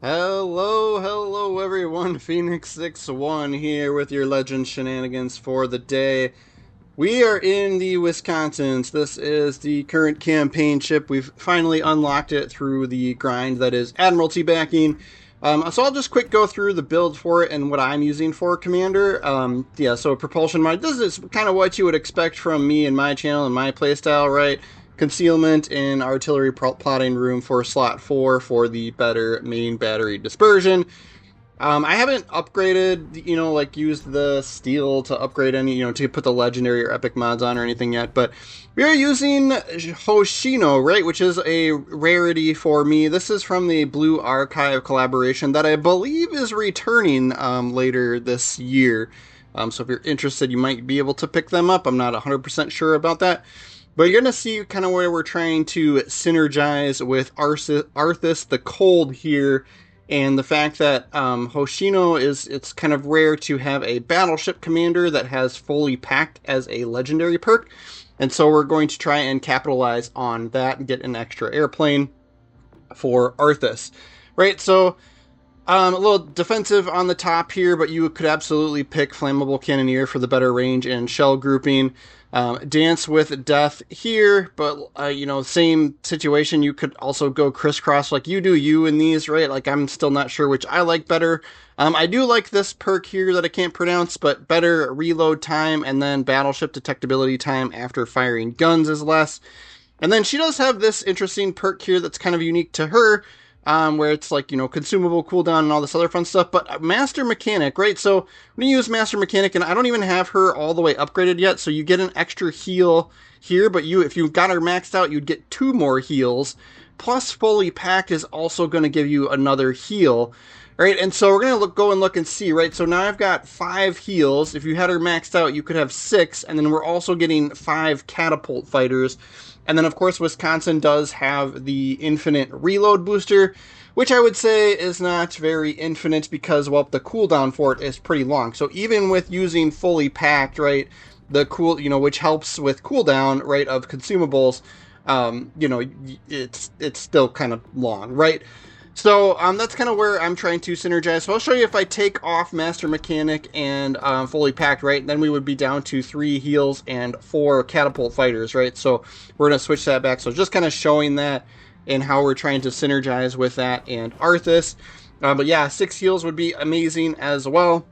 Hello everyone, Phoenix61 here with your legend shenanigans for the day. We are in the Wisconsins. This is the current campaign ship. We've finally unlocked it through the grind that is Admiralty backing. So I'll just quick go through the build for it and what I'm using for Commander. So propulsion mod. This is kind of what you would expect from me and my channel and my playstyle, right? Concealment and artillery plotting room for slot 4 for the better main battery dispersion. I haven't upgraded, used the steel to upgrade any, to put the legendary or epic mods on or anything yet, but we are using Hoshino, right, which is a rarity for me. This is from the Blue Archive collaboration that I believe is returning later this year. So if you're interested, you might be able to pick them up. I'm not 100% sure about that. But you're going to see kind of where we're trying to synergize with Arthas the Cold here, and the fact that Hoshino it's kind of rare to have a battleship commander that has fully packed as a legendary perk. And so we're going to try and capitalize on that and get an extra airplane for Arthas. Right, so a little defensive on the top here, but you could absolutely pick Flammable Cannoneer for the better range and shell grouping. Dance with Death here, but, same situation. You could also go crisscross like you do you in these, right? Like, I'm still not sure which I like better. I do like this perk here that I can't pronounce, but better reload time and then battleship detectability time after firing guns is less. And then she does have this interesting perk here that's kind of unique to her, where it's like, consumable cooldown and all this other fun stuff, but Master Mechanic, right? So I'm going to use Master Mechanic, and I don't even have her all the way upgraded yet, so you get an extra heal here, but if you've got her maxed out, you'd get 2 more heals, plus fully packed is also going to give you another heal, right? And so we're going to go and look and see, right? So now I've got 5 heals. If you had her maxed out, you could have 6, and then we're also getting 5 catapult fighters. And then, of course, Wisconsin does have the infinite reload booster, which I would say is not very infinite because, well, the cooldown for it is pretty long. So even with using fully packed, right, which helps with cooldown, right, of consumables, it's still kind of long, right? So that's kind of where I'm trying to synergize. So I'll show you if I take off Master Mechanic and fully packed, right, then we would be down to 3 heals and 4 catapult fighters, right? So we're going to switch that back. So just kind of showing that and how we're trying to synergize with that and Arthas. But yeah, 6 heals would be amazing as well.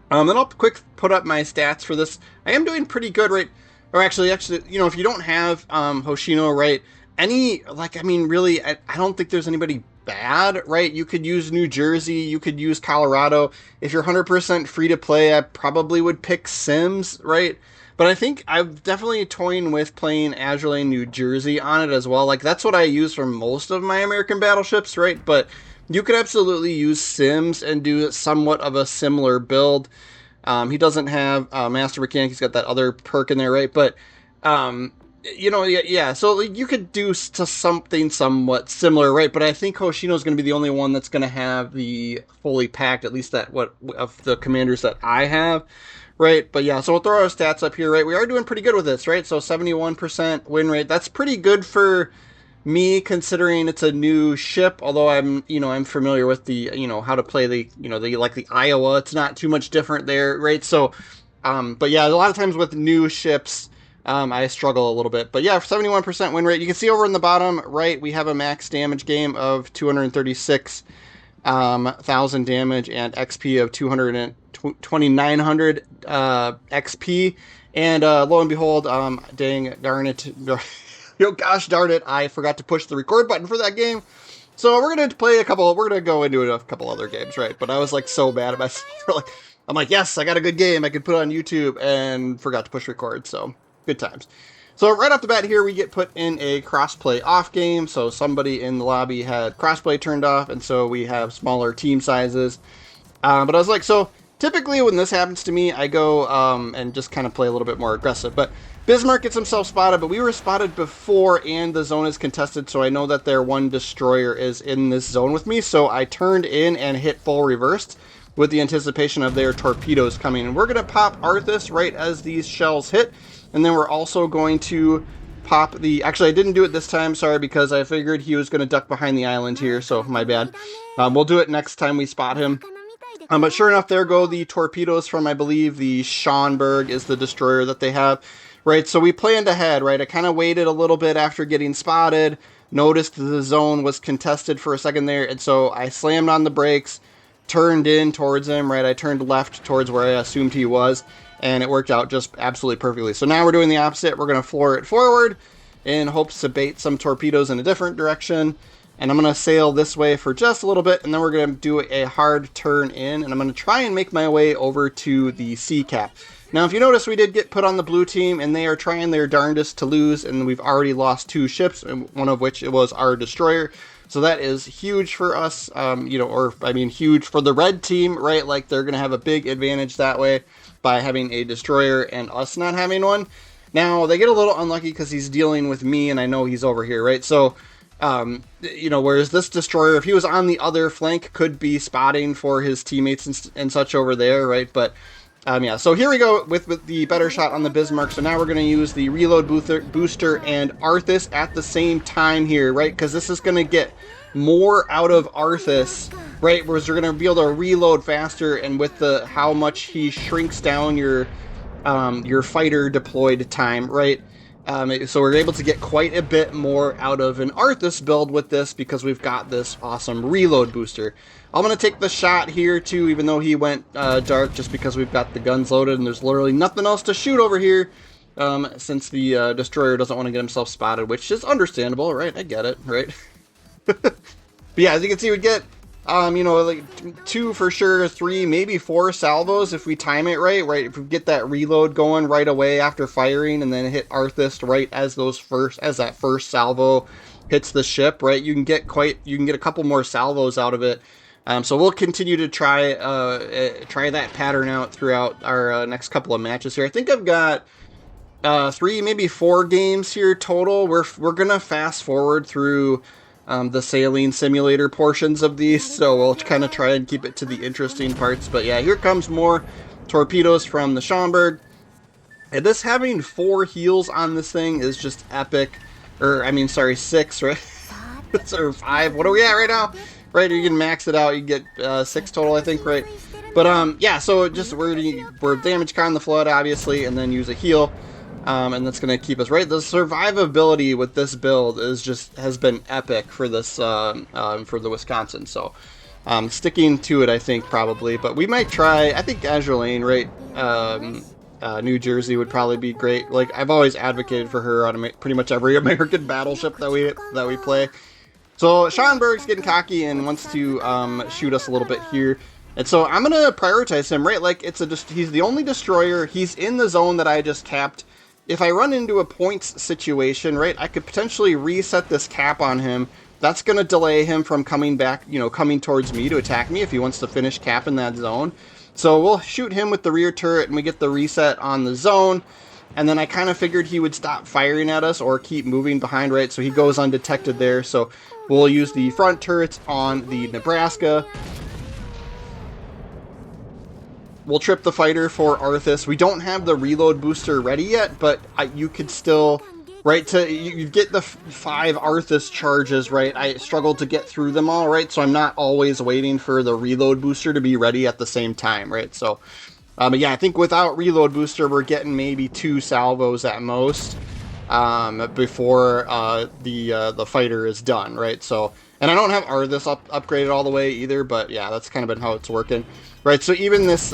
Then I'll quick put up my stats for this. I am doing pretty good, right? Or actually, if you don't have Hoshino, right, really, I don't think there's anybody bad, right? You could use New Jersey, you could use Colorado. If you're 100% free to play, I probably would pick Sims, right? But I think I'm definitely toying with playing Azure Lane New Jersey on it as well. Like, that's what I use for most of my American battleships, right? But you could absolutely use Sims and do somewhat of a similar build. He doesn't have Master Mechanic, he's got that other perk in there, right? But so you could do something somewhat similar, right? But I think Hoshino is going to be the only one that's going to have the fully packed, at least of the commanders that I have, right? But yeah, so we'll throw our stats up here, right? We are doing pretty good with this, right? So 71% win rate. That's pretty good for me considering it's a new ship, although I'm familiar with the, how to play the Iowa. It's not too much different there, right? So, but yeah, a lot of times with new ships, I struggle a little bit. But yeah, 71% win rate. You can see over in the bottom right, we have a max damage game of 236,000 damage and XP of 2,900 XP. And lo and behold, dang darn it, gosh darn it, I forgot to push the record button for that game. So we're gonna we're gonna go into a couple other games, right? But I was like so bad at myself. I'm like, yes, I got a good game I could put on YouTube, and forgot to push record. So good times. So right off the bat here, we get put in a crossplay off game. So somebody in the lobby had crossplay turned off, and so we have smaller team sizes. But I was like, so typically when this happens to me, I go and just kind of play a little bit more aggressive. But Bismarck gets himself spotted, but we were spotted before, and the zone is contested, so I know that their one destroyer is in this zone with me. So I turned in and hit full reversed with the anticipation of their torpedoes coming. And we're going to pop Arthas right as these shells hit. And then we're also going to pop the... Actually, I didn't do it this time, sorry, because I figured he was going to duck behind the island here, so my bad. We'll do it next time we spot him. But sure enough, there go the torpedoes from, I believe, the Schonberg is the destroyer that they have. Right, so we planned ahead, right? I kind of waited a little bit after getting spotted, noticed the zone was contested for a second there, and so I slammed on the brakes, turned in towards him, right? I turned left towards where I assumed he was, and it worked out just absolutely perfectly. So now we're doing the opposite. We're going to floor it forward in hopes to bait some torpedoes in a different direction. And I'm going to sail this way for just a little bit, and then we're going to do a hard turn in, and I'm going to try and make my way over to the sea cap. Now, if you notice, we did get put on the blue team, and they are trying their darndest to lose, and we've already lost 2 ships, one of which it was our destroyer. So that is huge for us, huge for the red team, right? Like, they're going to have a big advantage that way by having a destroyer and us not having one. Now, they get a little unlucky because he's dealing with me, and I know he's over here, right? So... whereas this destroyer, if he was on the other flank, could be spotting for his teammates and such over there, right? But, yeah, so here we go with the better shot on the Bismarck. So now we're going to use the reload booster and Arthas at the same time here, right? Because this is going to get more out of Arthas, right? Whereas you're going to be able to reload faster, and with how much he shrinks down your fighter deployed time, right? So we're able to get quite a bit more out of an Arthas build with this because we've got this awesome reload booster. I'm going to take the shot here too, even though he went dark, just because we've got the guns loaded and there's literally nothing else to shoot over here, since the destroyer doesn't want to get himself spotted, which is understandable, right? I get it, right? But yeah, as you can see, we get... like 2 for sure, 3, maybe 4 salvos if we time it right? If we get that reload going right away after firing and then hit Arthas right as that first salvo hits the ship, right? You can get a couple more salvos out of it. So we'll continue to try that pattern out throughout our next couple of matches here. I think I've got 3, maybe 4 games here total. We're gonna fast forward through the sailing simulator portions of these, so we'll kind of try and keep it to the interesting parts. But yeah, here comes more torpedoes from the Schomburg. And this having 4 heals on this thing is just epic. 6, right? Or 5. What are we at right now? Right, you can max it out. You get 6 total, I think, right? But yeah, so just we're damage con the flood, obviously, and then use a heal. And that's going to keep us right. The survivability with this build has been epic for this for the Wisconsin. So sticking to it, I think, probably. But we might try. I think Azure Lane, right? New Jersey would probably be great. Like, I've always advocated for her on pretty much every American battleship that we play. So Schonberg's getting cocky and wants to shoot us a little bit here. And so I'm going to prioritize him, right? Like, he's the only destroyer. He's in the zone that I just capped. If I run into a points situation, right, I could potentially reset this cap on him. That's going to delay him from coming back, coming towards me to attack me if he wants to finish cap in that zone. So we'll shoot him with the rear turret and we get the reset on the zone. And then I kind of figured he would stop firing at us or keep moving behind, right? So he goes undetected there. So we'll use the front turrets on the Nebraska. We'll trip the fighter for Arthas. We don't have the reload booster ready yet, but you could still, right, you get the 5 Arthas charges, right? I struggled to get through them all, right? So I'm not always waiting for the reload booster to be ready at the same time, right? So, but yeah, I think without reload booster, we're getting maybe 2 salvos at most before the fighter is done, right? So, and I don't have Arthas upgraded all the way either, but yeah, that's kind of been how it's working. Right, so even this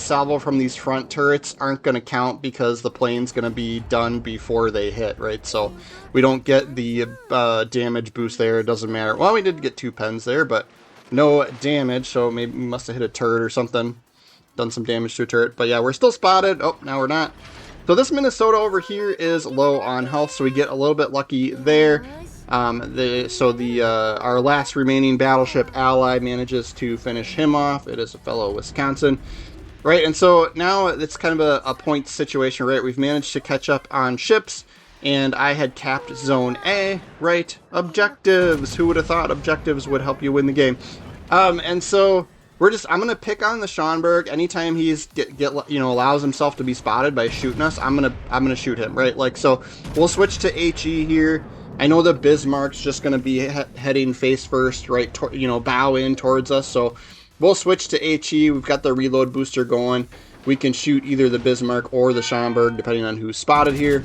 salvo from these front turrets aren't going to count because the plane's going to be done before they hit, right? So we don't get the damage boost there. It doesn't matter. Well, we did get 2 pens there, but no damage, so maybe we must have hit a turret or something. Done some damage to a turret. But yeah, we're still spotted. Oh, now we're not. So this Minnesota over here is low on health, so we get a little bit lucky there. Our last remaining battleship ally manages to finish him off. It is a fellow Wisconsin, right? And so now it's kind of a point situation, right? We've managed to catch up on ships, and I had capped Zone A, right? Objectives. Who would have thought objectives would help you win the game? And so I'm gonna pick on the Schonberg anytime he's allows himself to be spotted by shooting us. I'm gonna shoot him, right? Like, so we'll switch to HE here. I know the Bismarck's just gonna be heading face first, right? Bow in towards us. So we'll switch to HE. We've got the reload booster going. We can shoot either the Bismarck or the Schonberg depending on who's spotted here,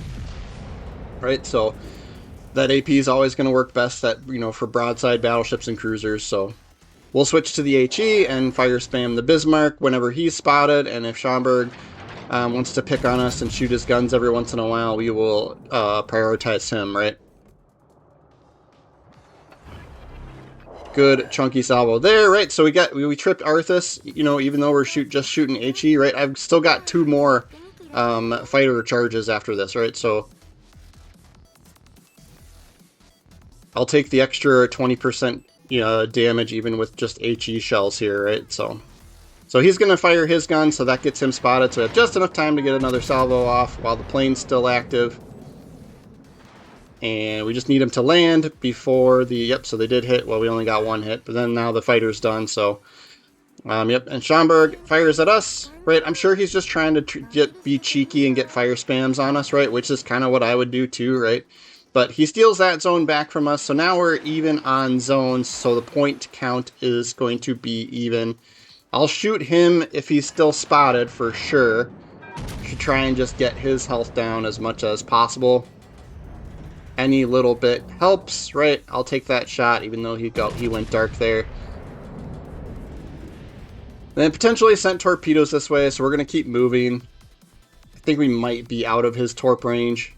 right? So that AP is always going to work best for broadside battleships and cruisers. So we'll switch to the HE and fire spam the Bismarck whenever he's spotted. And if Schonberg wants to pick on us and shoot his guns every once in a while, we will prioritize him, right? Good chunky salvo there, right? So we tripped Arthas, even though we're just shooting HE, right? I've still got 2 more fighter charges after this, right? So I'll take the extra 20% damage even with just HE shells here, right? So he's gonna fire his gun, so that gets him spotted. So we have just enough time to get another salvo off while the plane's still active. And we just need him to land before so they did hit. Well, we only got 1 hit, but then now the fighter's done, so... and Schonberg fires at us, right? I'm sure he's just trying to be cheeky and get fire spams on us, right? Which is kind of what I would do too, right? But he steals that zone back from us, so now we're even on zones, so the point count is going to be even. I'll shoot him if he's still spotted, for sure, to try and just get his health down as much as possible. Any little bit helps, right? I'll take that shot, even though he went dark there. Then potentially sent torpedoes this way, so we're going to keep moving. I think we might be out of his torp range.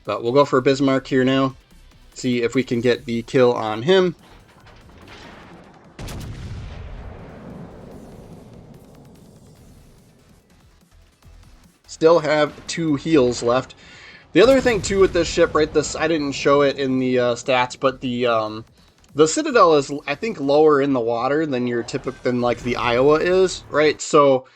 But we'll go for Bismarck here now. See if we can get the kill on him. Still have 2 heals left. The other thing too with this ship, right? I didn't show it in the stats, but the Citadel is, I think, lower in the water than than like the Iowa is, right? So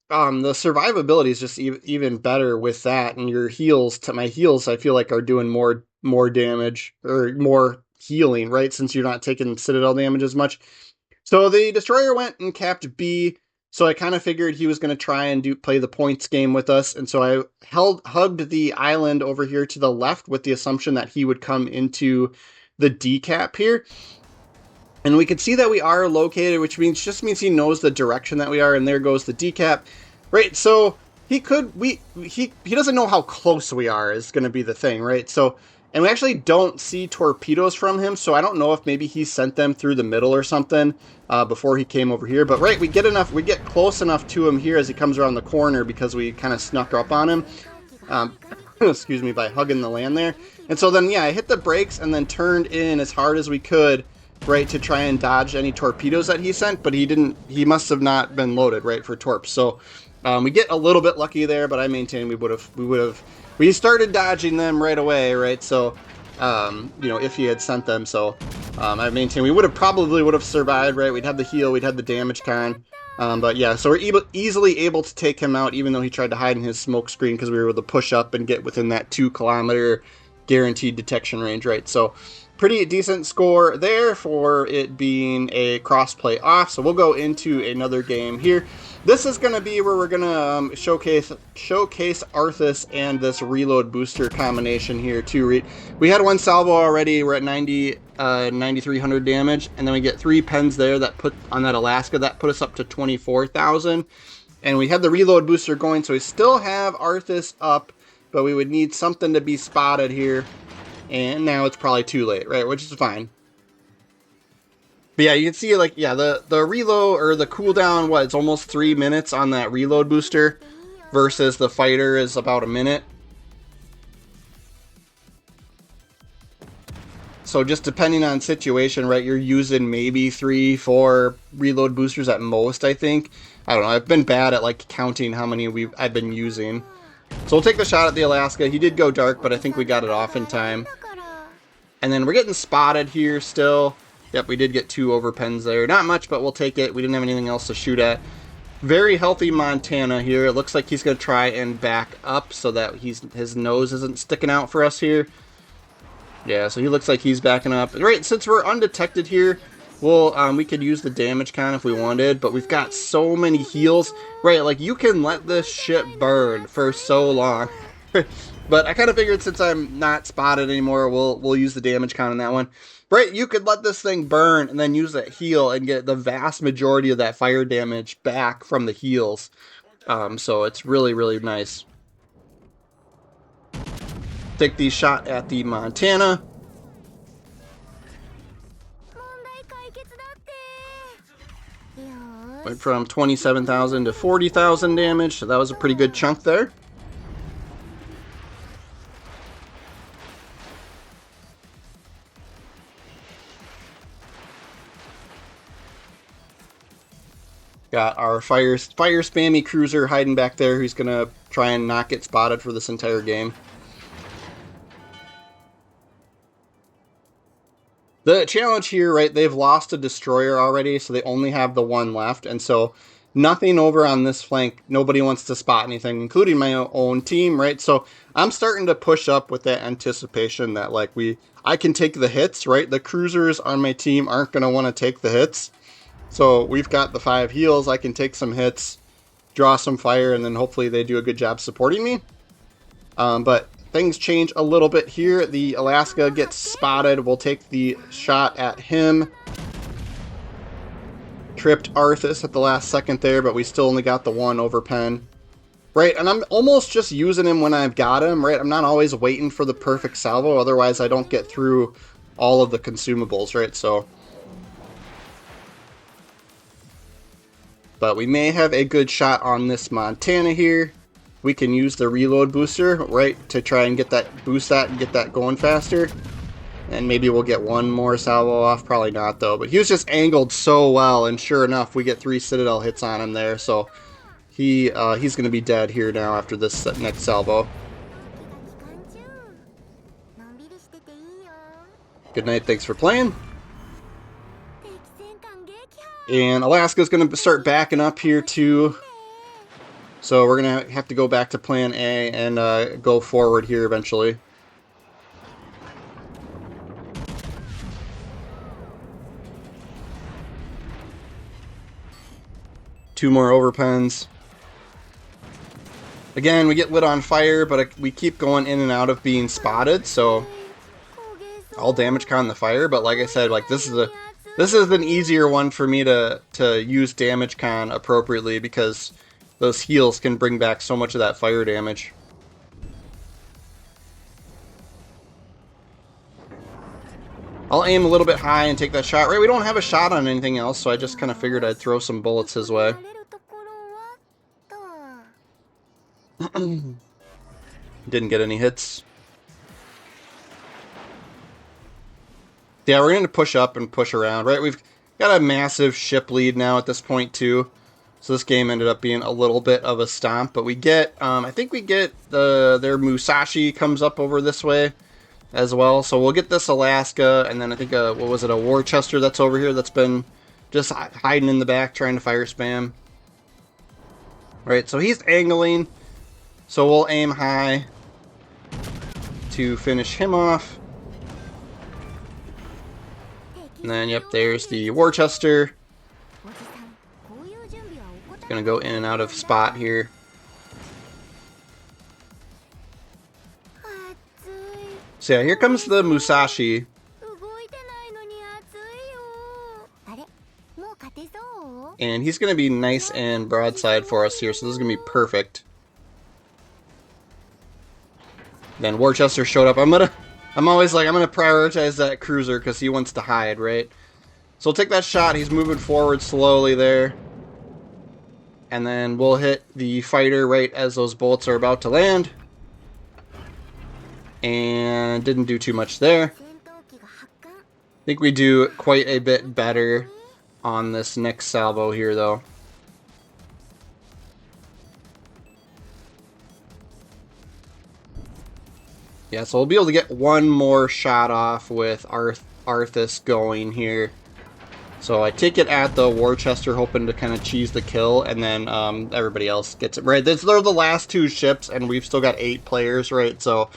the survivability is just even better with that, and your heals, my heals, I feel like are doing more damage or more healing, right? Since you're not taking Citadel damage as much. So the destroyer went and capped B. So I kind of figured he was going to try and play the points game with us. And so I hugged the island over here to the left with the assumption that he would come into the decap here. And we can see that we are located, which just means he knows the direction that we are. And there goes the decap. Right, so he doesn't know how close we are is going to be the thing, right? So, and we actually don't see torpedoes from him, so I don't know if maybe he sent them through the middle or something before he came over here. But right, we get close enough to him here as he comes around the corner because we kind of snuck up on him. Excuse me, by hugging the land there. And so then, yeah, I hit the brakes and then turned in as hard as we could, right, to try and dodge any torpedoes that he sent, but he must have not been loaded, right, for torps. So we get a little bit lucky there, but I maintain we started dodging them right away, right? So, if he had sent them, so I maintain we probably would have survived, right? We'd have the heal, we'd have the damage con, but yeah, so we're easily able to take him out, even though he tried to hide in his smoke screen because we were able to push up and get within that 2-kilometer guaranteed detection range, right? So pretty decent score there for it being a cross-play off. So we'll go into another game here. This is going to be where we're going to showcase Arthas and this reload booster combination here too. We had 1 salvo already. We're at 9,300 damage, and then we get 3 pens there that put on that Alaska that put us up to 24,000. And we have the reload booster going, so we still have Arthas up, but we would need something to be spotted here. And now it's probably too late, right? Which is fine. But yeah, you can see, like, yeah, the reload, or the cooldown, it's almost 3 minutes on that reload booster, versus the fighter is about a minute. So just depending on situation, right, you're using maybe 3-4 reload boosters at most, I think. I don't know, I've been bad at, like, counting how many I've been using. So we'll take the shot at the Alaska. He did go dark, but I think we got it off in time. And then we're getting spotted here still. Yep, we did get 2 overpens there. Not much, but we'll take it. We didn't have anything else to shoot at. Very healthy Montana here. It looks like he's going to try and back up so that his nose isn't sticking out for us here. Yeah, so he looks like he's backing up. Right, since we're undetected here, well, we could use the damage con if we wanted, but we've got so many heals. Right, like, you can let this ship burn for so long. But I kind of figured since I'm not spotted anymore, we'll use the damage con on that one. Right, you could let this thing burn and then use that heal and get the vast majority of that fire damage back from the heals. So it's really, really nice. Take the shot at the Montana. Went from 27,000 to 40,000 damage, so that was a pretty good chunk there. Got our fire spammy cruiser hiding back there who's going to try and not get spotted for this entire game. The challenge here, right, they've lost a destroyer already, so they only have the one left, and so nothing over on this flank. Nobody wants to spot anything, including my own team, right? So I'm starting to push up with that anticipation that, like, I can take the hits, right? The cruisers on my team aren't going to want to take the hits. So we've got the 5 heals. I can take some hits, draw some fire, and then hopefully they do a good job supporting me. But things change a little bit here. The Alaska gets spotted. We'll take the shot at him. Tripped Arthas at the last second there, but we still only got the one over pen. Right, and I'm almost just using him when I've got him, right? I'm not always waiting for the perfect salvo, otherwise I don't get through all of the consumables, right? So, but we may have a good shot on this Montana here. We can use the reload booster, right, to try and get that, boost that and get that going faster. And maybe we'll get one more salvo off. Probably not, though. But he was just angled so well, and sure enough, we get 3 Citadel hits on him there. So he's going to be dead here now after this next salvo. Good night. Thanks for playing. And Alaska's going to start backing up here, too. So we're going to have to go back to plan A and go forward here eventually. Two more overpens. Again, we get lit on fire, but we keep going in and out of being spotted, so I'll damage con the fire. But like I said, like this is an easier one for me to use damage con appropriately because those heals can bring back so much of that fire damage. I'll aim a little bit high and take that shot. Right, we don't have a shot on anything else, so I just kind of figured I'd throw some bullets his way. Didn't get any hits. Yeah, we're going to push up and push around, right? We've got a massive ship lead now at this point, too. So this game ended up being a little bit of a stomp, but we get, I think we get their Musashi comes up over this way as well. So we'll get this Alaska, and then I think, what was it, a Worcester that's over here that's been just hiding in the back trying to fire spam. Right, so he's angling, so we'll aim high to finish him off. And then, yep, there's the Worcester. Gonna go in and out of spot here. So yeah, here comes the Musashi. And he's gonna be nice and broadside for us here, so this is gonna be perfect. Then Worcester showed up. I'm always like, I'm gonna prioritize that cruiser because he wants to hide, right? So we'll take that shot. He's moving forward slowly there. And then we'll hit the fighter right as those bullets are about to land. And didn't do too much there. I think we do quite a bit better on this next salvo here, though. Yeah, so we'll be able to get one more shot off with Arthas going here. So I take it at the Worcester, hoping to kind of cheese the kill, and then everybody else gets it. Right, they're the last 2 ships, and we've still got 8 players, right? So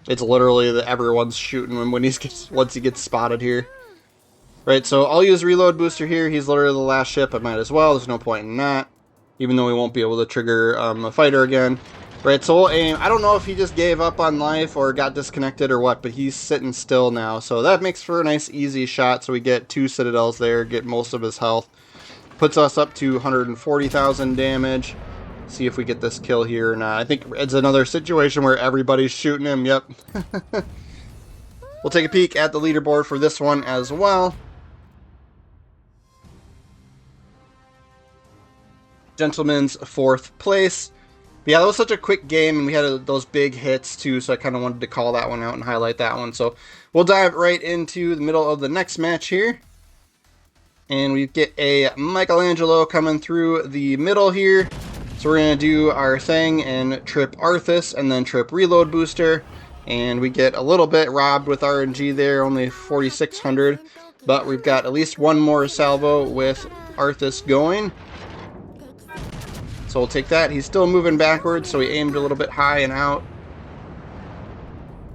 It's literally that everyone's shooting him when once he gets spotted here. Right, so I'll use reload booster here. He's literally the last ship. I might as well. There's no point in that. Even though we won't be able to trigger a fighter again. Right, so we'll aim. I don't know if he just gave up on life or got disconnected or what, but he's sitting still now. So that makes for a nice easy shot. So we get 2 citadels there, get most of his health. Puts us up to 140,000 damage. See if we get this kill here or not. I think it's another situation where everybody's shooting him. Yep. We'll take a peek at the leaderboard for this one as well. Gentleman's 4th place. But yeah, that was such a quick game, and we had those big hits too, so I kind of wanted to call that one out and highlight that one. So we'll dive right into the middle of the next match here. And we get a Michelangelo coming through the middle here. So we're going to do our thing and trip Arthas and then trip reload booster. And we get a little bit robbed with RNG there, only 4,600. But we've got at least one more salvo with Arthas going. So we'll take that. He's still moving backwards, so we aimed a little bit high and out.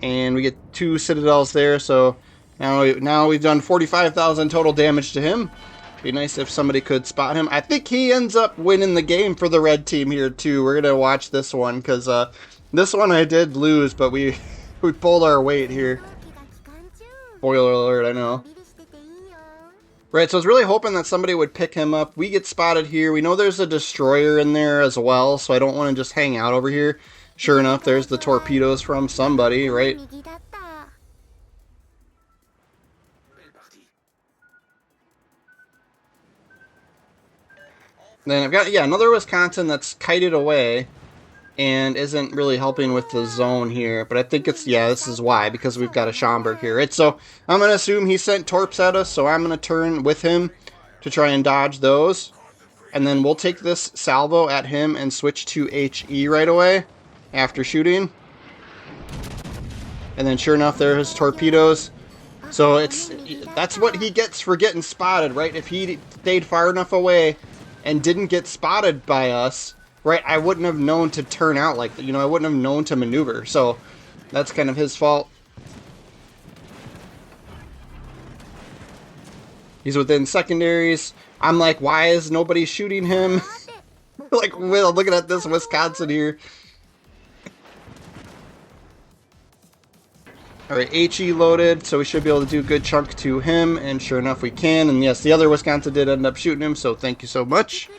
And we get 2 citadels there, so now we've done 45,000 total damage to him. Be nice if somebody could spot him. I think he ends up winning the game for the red team here too. We're gonna watch this one because this one I did lose, but we pulled our weight here. Spoiler alert, I know. Right, so I was really hoping that somebody would pick him up. We get spotted here. We know there's a destroyer in there as well, so I don't want to just hang out over here. Sure enough, there's the torpedoes from somebody, right? Then I've got, yeah, another Wisconsin that's kited away and isn't really helping with the zone here. But I think it's, yeah, this is why, because we've got a Schomburg here, right? So I'm going to assume he sent torps at us, so I'm going to turn with him to try and dodge those. And then we'll take this salvo at him and switch to HE right away after shooting. And then sure enough, there are his torpedoes. So that's what he gets for getting spotted, right? If he stayed far enough away and didn't get spotted by us, right, I wouldn't have known to turn out like that. You know, I wouldn't have known to maneuver. So that's kind of his fault. He's within secondaries. I'm like, why is nobody shooting him? Like, well, looking at this Wisconsin here. Alright, HE loaded, so we should be able to do a good chunk to him, and sure enough we can. And yes, the other Wisconsin did end up shooting him, so thank you so much.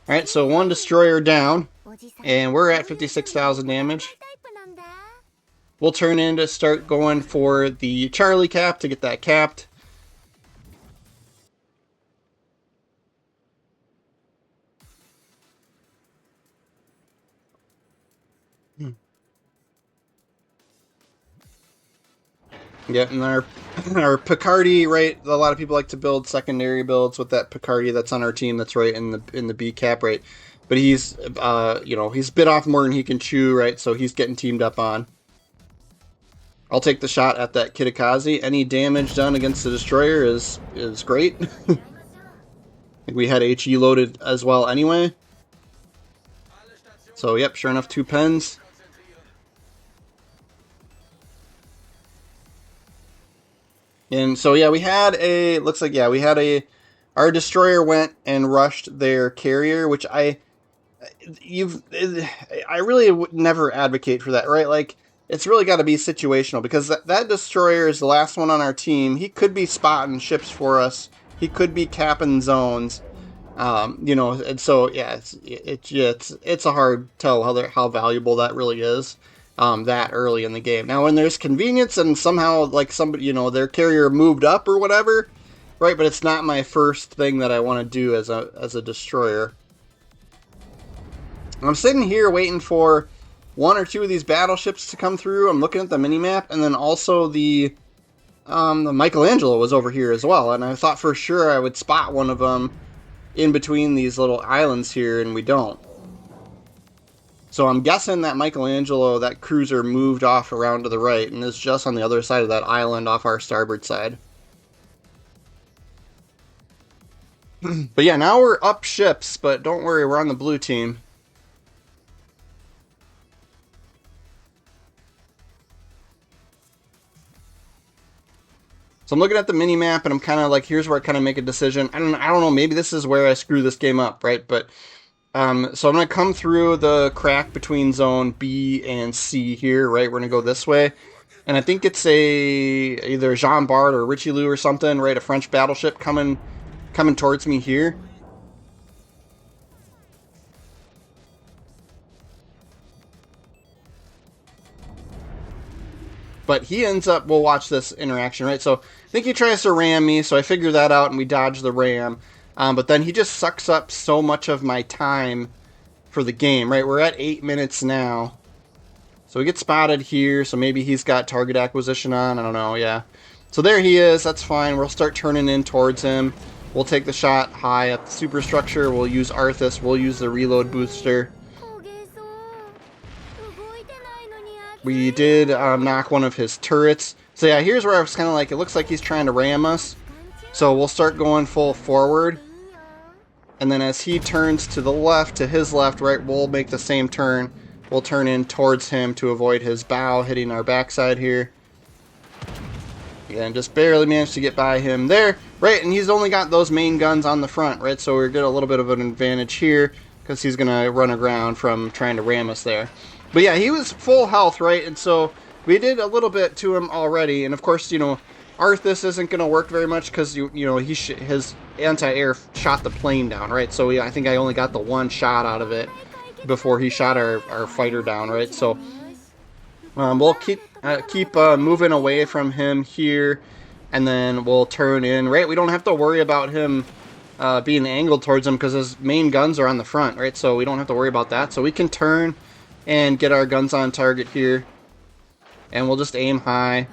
Alright, so 1 destroyer down, and we're at 56,000 damage. We'll turn in to start going for the Charlie cap to get that capped. Yeah, and our Picardy, right? A lot of people like to build secondary builds with that Picardy that's on our team. That's right in the B cap, right? But he's, you know, he's bit off more than he can chew, right? So he's getting teamed up on. I'll take the shot at that Kitakazi. Any damage done against the destroyer is great. We had HE loaded as well anyway. So yep, sure enough, 2 pens. And so yeah, we had a, looks like, yeah, we had our destroyer went and rushed their carrier, which I really would never advocate for that, right? Like, it's really got to be situational, because that destroyer is the last one on our team. He could be spotting ships for us. He could be capping zones. You know, and so yeah, it's a hard tell how valuable that really is. That early in the game. Now, when there's convenience and somehow, like, somebody, you know, their carrier moved up or whatever, right? But it's not my first thing that I want to do as a destroyer. I'm sitting here waiting for 1 or 2 of these battleships to come through. I'm looking at the minimap, and then also the Michelangelo was over here as well, and I thought for sure I would spot one of them in between these little islands here, and we don't. So I'm guessing that Michelangelo, that cruiser, moved off around to the right and is just on the other side of that island off our starboard side. But yeah, now we're up ships, but don't worry, we're on the blue team. So I'm looking at the mini map and I'm kind of like, here's where I kind of make a decision. I don't know. Maybe this is where I screw this game up, right? But so I'm gonna come through the crack between zone B and C here, right? We're gonna go this way, and I think it's either Jean Bart or Richie Lou or something, right? A French battleship coming towards me here. But he ends up, we'll watch this interaction, right? So I think he tries to ram me, so I figure that out and we dodge the ram. But then he just sucks up so much of my time for the game, right? We're at 8 minutes now. So we get spotted here, so maybe he's got target acquisition on, I don't know, yeah. So there he is, that's fine. We'll start turning in towards him. We'll take the shot high at the superstructure. We'll use Arthas, we'll use the reload booster. We did knock one of his turrets. So yeah, here's where I was kind of like, it looks like he's trying to ram us. So we'll start going full forward. And then as he turns to the left, to his left, right, we'll make the same turn. We'll turn in towards him to avoid his bow hitting our backside here. Yeah, and just barely managed to get by him there. Right, and he's only got those main guns on the front, right? So we're getting a little bit of an advantage here because he's going to run aground from trying to ram us there. But yeah, he was full health, right? And so we did a little bit to him already. And of course, you know, Arthas isn't going to work very much because, you know, his anti-air shot the plane down, right? So yeah, I think I only got the one shot out of it before he shot our fighter down, right? So we'll keep moving away from him here, and then we'll turn in, right? We don't have to worry about him being angled towards him because his main guns are on the front, right? So we don't have to worry about that. So we can turn and get our guns on target here, and we'll just aim high.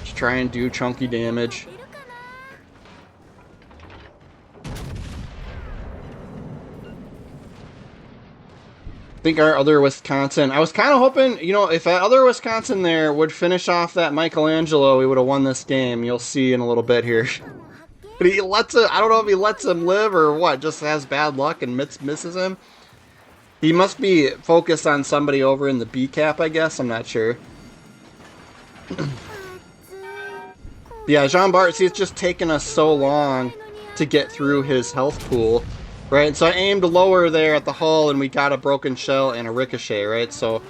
Just try and do chunky damage. I think our other Wisconsin, I was kind of hoping, you know, if that other Wisconsin there would finish off that Michelangelo, we would have won this game. You'll see in a little bit here. But he lets it, I don't know if he lets him live or what, just has bad luck and misses him. He must be focused on somebody over in the B cap, I guess. I'm not sure. Yeah, Jean Bart, see, it's just taken us so long to get through his health pool, right? So I aimed lower there at the hull, and we got a broken shell and a ricochet, right? So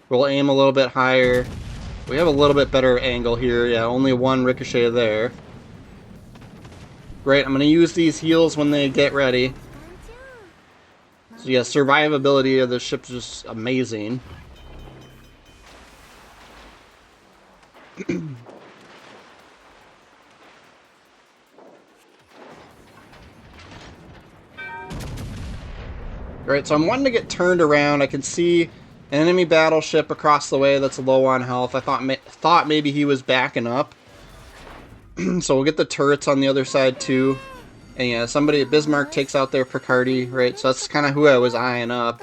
we'll aim a little bit higher. We have a little bit better angle here. Yeah, only one ricochet there. Right, I'm going to use these heals when they get ready. So yeah, survivability of the ship's just amazing. Alright, so I'm wanting to get turned around. I can see an enemy battleship across the way that's low on health. I thought maybe he was backing up. So we'll get the turrets on the other side too. And yeah, somebody at Bismarck takes out their Picardy, right? So that's kind of who I was eyeing up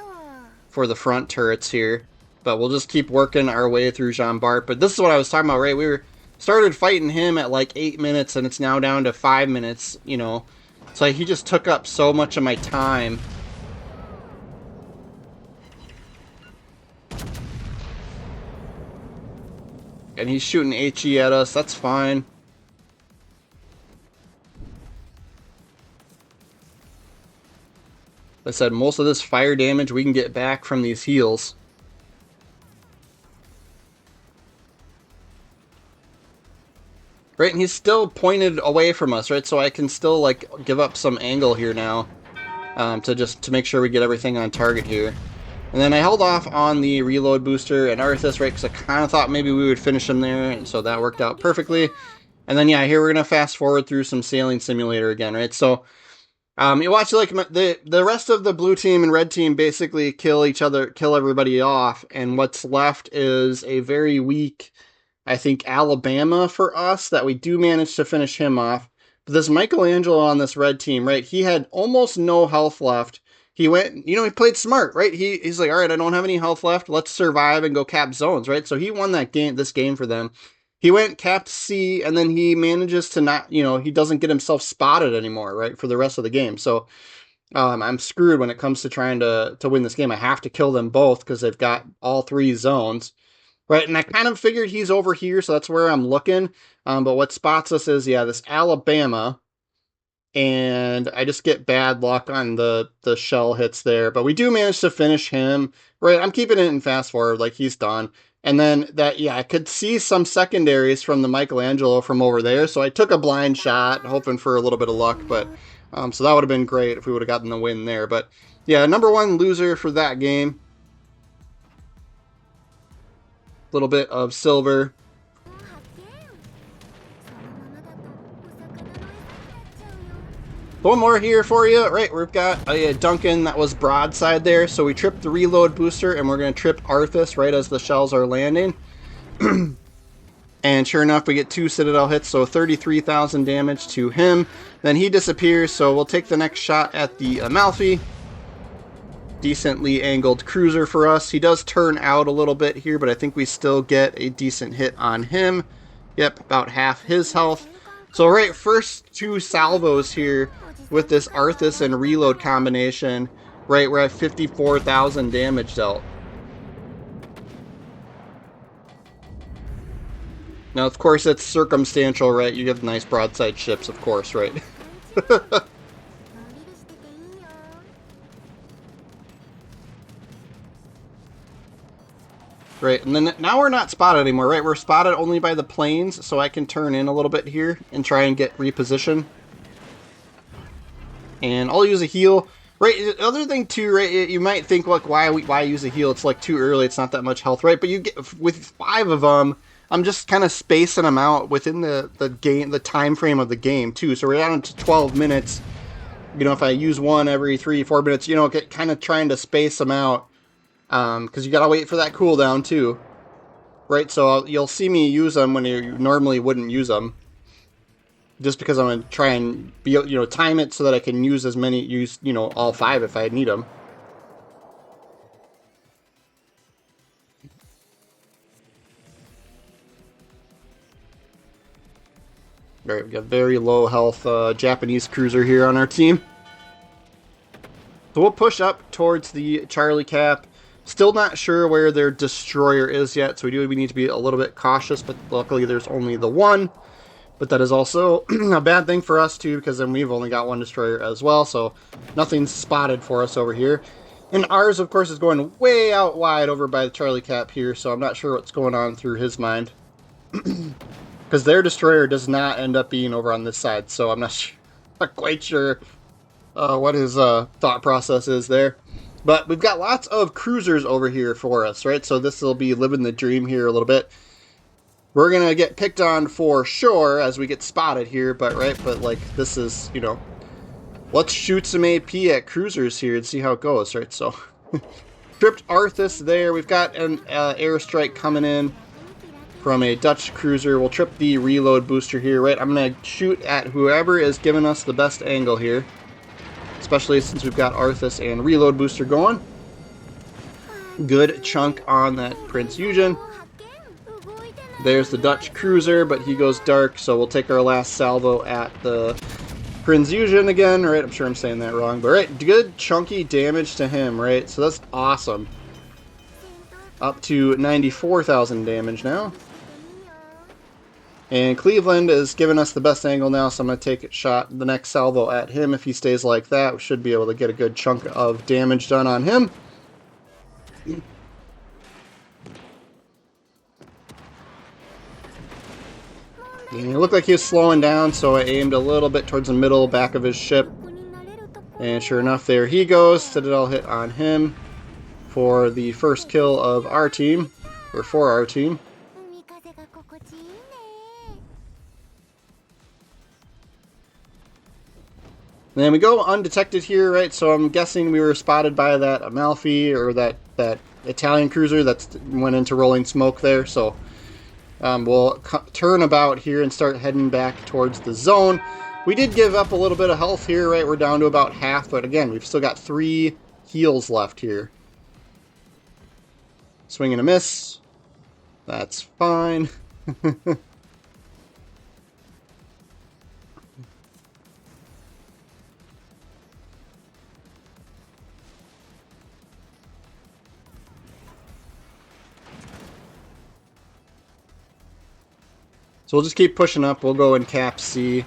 for the front turrets here. But we'll just keep working our way through Jean Bart. But this is what I was talking about, right? We started fighting him at like 8 minutes, and it's now down to 5 minutes, you know. So he just took up so much of my time. And he's shooting HE at us, that's fine. Like I said, most of this fire damage we can get back from these heals. Right, and he's still pointed away from us, right? So I can still, like, give up some angle here now to make sure we get everything on target here. And then I held off on the reload booster and Arthas, right? Because I kind of thought maybe we would finish him there, and so that worked out perfectly. And then, yeah, here we're going to fast forward through some sailing simulator again, right? So you watch, like, the rest of the blue team and red team basically kill everybody off, and what's left is a very weak, I think, Alabama for us, that we do manage to finish him off. But this Michelangelo on this red team, right, he had almost no health left. He went, you know, he played smart, right? He's like, all right, I don't have any health left. Let's survive and go cap zones, right? So he won this game for them. He went capped C, and then he manages to not, you know, he doesn't get himself spotted anymore, right, for the rest of the game. So I'm screwed when it comes to trying to win this game. I have to kill them both because they've got all 3 zones. Right, and I kind of figured he's over here, so that's where I'm looking. But what spots us is, yeah, this Alabama. And I just get bad luck on the shell hits there. But we do manage to finish him. Right, I'm keeping it in fast forward, like he's done. And then that, yeah, I could see some secondaries from the Michelangelo from over there. So I took a blind shot, hoping for a little bit of luck. But so that would have been great if we would have gotten the win there. But yeah, number one loser for that game. A little bit of silver. One more here for you. Right, we've got a Duncan that was broadside there. So we tripped the reload booster, and we're going to trip Arthas right as the shells are landing. And sure enough, we get 2 Citadel hits, so 33,000 damage to him. Then he disappears, so we'll take the next shot at the Amalfi. Decently angled cruiser for us. He does turn out a little bit here, but I think we still get a decent hit on him. Yep, about half his health. So right, first 2 salvos here with this Arthas and reload combination. Right, we're at 54,000 damage dealt. Now, of course, it's circumstantial, right? You have nice broadside ships, of course, right? Right, and then now we're not spotted anymore, right? We're spotted only by the planes, so I can turn in a little bit here and try and get reposition. And I'll use a heal. Right, the other thing too, right, you might think, like, why use a heal? It's like too early, it's not that much health, right? But you get, with 5 of them, I'm just kind of spacing them out within the game, the time frame of the game too. So we're down to 12 minutes. You know, if I use one every 3-4 minutes, you know, get kind of trying to space them out. Because you gotta wait for that cooldown too. Right, so you'll see me use them when you normally wouldn't use them. Just because I'm going to try and be, you know, time it so that I can use you know, all 5 if I need them. Alright, we got very low health Japanese cruiser here on our team. So we'll push up towards the Charlie Cap. Still not sure where their destroyer is yet, so we need to be a little bit cautious, but luckily there's only the one. But that is also a bad thing for us too, because then we've only got 1 destroyer as well, so nothing's spotted for us over here. And ours, of course, is going way out wide over by the Charlie Cap here, so I'm not sure what's going on through his mind. Because their destroyer does not end up being over on this side, so I'm not quite sure what his thought process is there. But we've got lots of cruisers over here for us, right? So this will be living the dream here a little bit. We're going to get picked on for sure as we get spotted here, but like this is, you know, let's shoot some AP at cruisers here and see how it goes, right? So, tripped Arthas there. We've got an airstrike coming in from a Dutch cruiser. We'll trip the reload booster here, right? I'm going to shoot at whoever is giving us the best angle here, especially since we've got Arthas and reload booster going. Good chunk on that Prince Eugen. There's the Dutch cruiser, but he goes dark, so we'll take our last salvo at the Prince Eugen again, right? I'm sure I'm saying that wrong, but right, good chunky damage to him, right? So that's awesome. Up to 94,000 damage now. And Cleveland is giving us the best angle now, so I'm going to take a shot the next salvo at him. If he stays like that, we should be able to get a good chunk of damage done on him. And it looked like he was slowing down, so I aimed a little bit towards the middle back of his ship. And sure enough, there he goes. Citadel hit on him for the first kill of our team, or for our team. And then we go undetected here, right? So I'm guessing we were spotted by that Amalfi, or that Italian cruiser that went into rolling smoke there. So we'll turn about here and start heading back towards the zone. We did give up a little bit of health here, right? We're down to about half, but again, we've still got 3 heals left here. Swing and a miss. That's fine. So we'll just keep pushing up. We'll go in Cap C.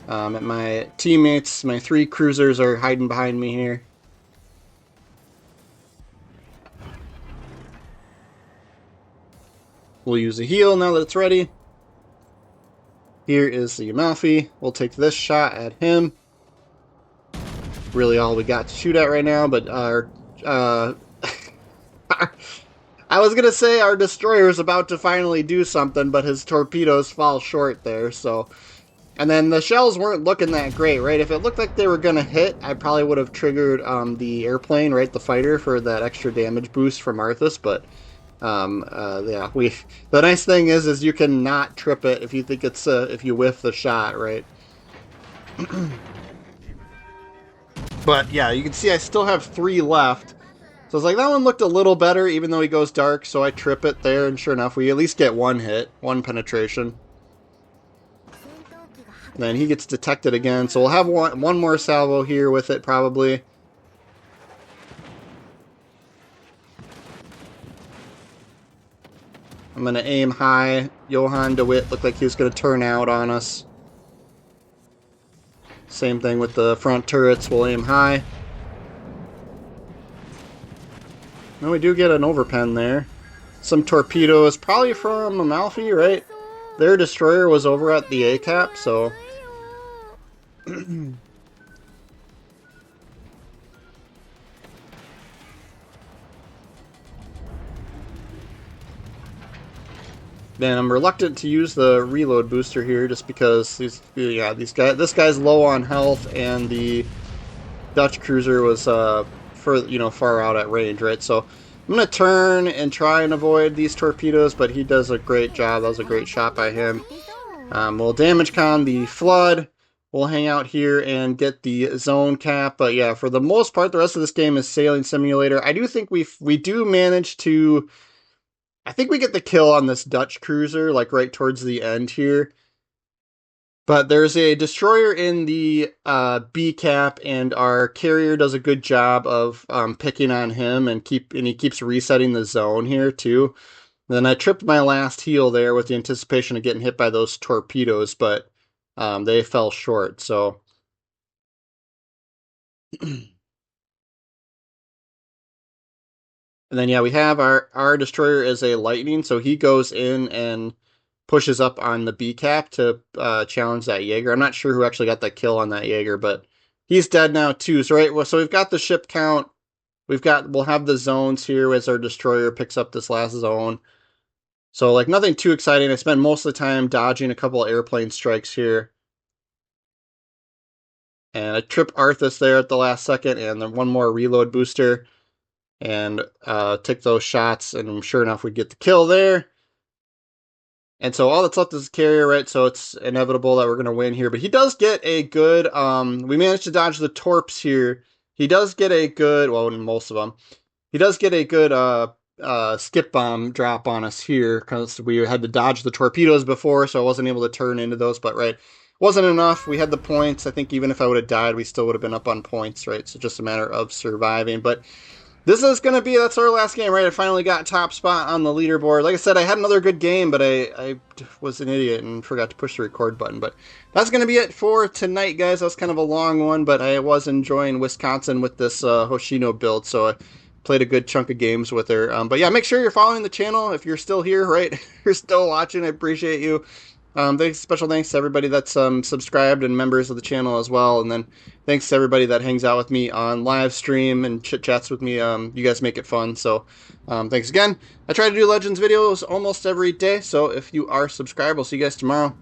And my teammates, my 3 cruisers are hiding behind me here. We'll use a heal now that it's ready. Here is the Amalfi. We'll take this shot at him. Really all we got to shoot at right now, but our... I was going to say our destroyer is about to finally do something, but his torpedoes fall short there, so... And then the shells weren't looking that great, right? If it looked like they were going to hit, I probably would have triggered the airplane, right? The fighter for that extra damage boost from Arthas, but... yeah, the nice thing is you can not trip it if you think it's, if you whiff the shot, right? But yeah, you can see I still have 3 left. So it's like, that one looked a little better, even though he goes dark, so I trip it there, and sure enough, we at least get 1 hit, 1 penetration. And then he gets detected again, so we'll have one more salvo here with it, probably. I'm going to aim high. Johann DeWitt looked like he was going to turn out on us. Same thing with the front turrets. We'll aim high. Well, we do get an overpen there. Some torpedoes, probably from Amalfi, right? Their destroyer was over at the A-cap, so... Then I'm reluctant to use the reload booster here, just because this guy's low on health, and the Dutch cruiser was far out at range, right? So I'm gonna turn and try and avoid these torpedoes, but he does a great job. That was a great shot by him. We'll damage con the flood. We'll hang out here and get the zone cap. But yeah, for the most part, the rest of this game is sailing simulator. I do think we do manage to. I think we get the kill on this Dutch cruiser, like right towards the end here. But there's a destroyer in the B cap, and our carrier does a good job of picking on him, and he keeps resetting the zone here too. And then I tripped my last heal there with the anticipation of getting hit by those torpedoes, but they fell short. So. And then, yeah, we have our destroyer is a lightning, so he goes in and pushes up on the B cap to challenge that Jaeger. I'm not sure who actually got that kill on that Jaeger, but he's dead now too. So so we've got the ship count. We'll have the zones here as our destroyer picks up this last zone. So like nothing too exciting. I spent most of the time dodging a couple of airplane strikes here. And I trip Arthas there at the last second, and then one more reload booster. And take those shots, and sure enough, we get the kill there. And so all that's left is carrier, right? So it's inevitable that we're going to win here. But he does get a good, we managed to dodge the torps here. He does get a good, well, most of them. He does get a good skip bomb drop on us here, because we had to dodge the torpedoes before, so I wasn't able to turn into those. But, right, wasn't enough. We had the points. I think even if I would have died, we still would have been up on points, right? So just a matter of surviving. But this is going to be, that's our last game, right? I finally got top spot on the leaderboard. Like I said, I had another good game, but I was an idiot and forgot to push the record button. But that's going to be it for tonight, guys. That was kind of a long one, but I was enjoying Wisconsin with this Hoshino build, so I played a good chunk of games with her. But yeah, make sure you're following the channel if you're still here, right? If you're still watching, I appreciate you. Special thanks to everybody that's subscribed and members of the channel as well. And then thanks to everybody that hangs out with me on live stream and chit-chats with me. You guys make it fun. So thanks again. I try to do Legends videos almost every day. So if you are subscribed, I'll see you guys tomorrow.